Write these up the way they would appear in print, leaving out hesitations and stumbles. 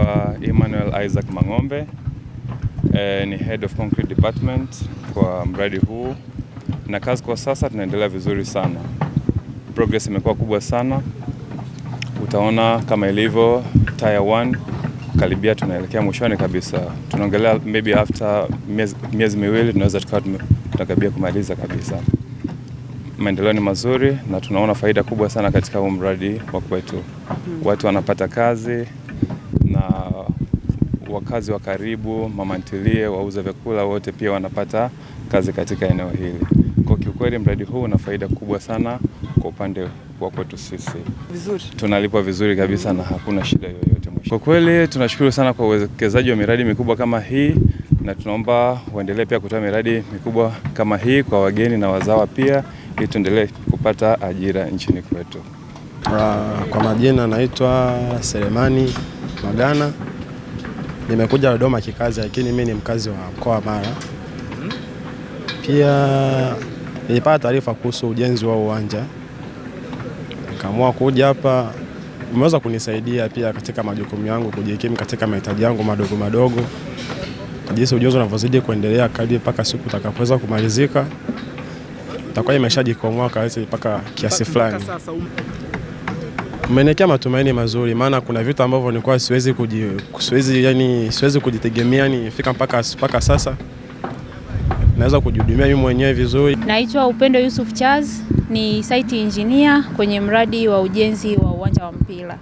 naitwa Emmanuel Isaac Mangombe, ni Head of Concrete Department kwa mradi huu, na kazi kwa sasa tunaendelea vizuri sana. Progress imekuwa kubwa sana. Utaona kama ilivyo Tier 1 karibia tunaelekea mwishoni kabisa. Tunaongelea maybe after miezi miwili tunaweza tunakaribia kumaliza kabisa. Maendeleo ni mazuri na tunaona faida kubwa sana katika huu mradi wa kwetu. Watu wanapata kazi na wakazi wa karibu, mama ntilie, wauza vyakula wote pia wanapata kazi katika eneo hili. Kwa kiukweli mradi huu una faida kubwa sana kwa upande wa kwetu sisi. Vizuri. Tunalipwa vizuri kabisa na hakuna shida yoyote mwisho. Kwa kweli tunashukuru sana kwa uwekezaji wa miradi mikubwa kama hii, na tunaomba waendelee pia kutoa miradi mikubwa kama hii kwa wageni na wazawa pia, ili tuendelee kupata ajira nchini kwetu. Kwa majina naitwa Selemani Magana. Nimekuja Dodoma kikazi, lakini mimi ni mkazi wa mkoa wa Mara. Pia nilipata taarifa kuhusu ujenzi wa uwanja, nikaamua kuja hapa. Umeweza kunisaidia pia katika majukumu yangu, kujikimu katika mahitaji yangu madogo madogo. Jinsi ujenzi unavyozidi kuendelea kadri mpaka siku utakapoweza kumalizika, itakuwa imeshajikomoa kazi mpaka kiasi fulani. Umeniwekea matumaini mazuri, maana kuna vitu ambavyo nilikuwa siwezi kujitegemea, nifika mpaka sasa naweza kujihudumia mimi mwenyewe vizuri. Naitwa Upendo Yusuf Chaz, ni site engineer kwenye mradi wa ujenzi wa uwanja wa mpira.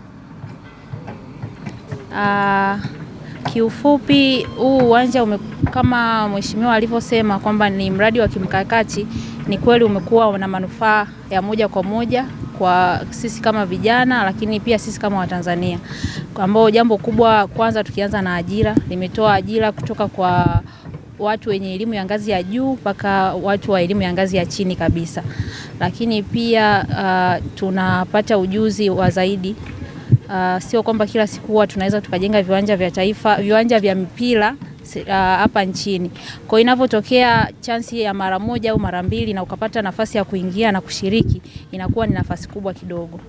Kiufupi huu uwanja kama mheshimiwa alivyosema kwamba ni mradi wa kimkakati, ni kweli umekuwa na manufaa ya moja kwa moja kwa sisi kama vijana, lakini pia sisi kama Watanzania. Ambao jambo kubwa kwanza tukianza na ajira, limetoa ajira kutoka kwa watu wenye elimu ya ngazi ya juu mpaka watu wa elimu ya ngazi ya chini kabisa. Lakini pia tunapata ujuzi wa zaidi. Sio kwamba kila siku huwa tunaweza tukajenga viwanja vya taifa, viwanja vya mpira hapa nchini. Kwa inavyotokea chansi ya mara moja au mara mbili na ukapata nafasi ya kuingia na kushiriki, inakuwa ni nafasi kubwa kidogo.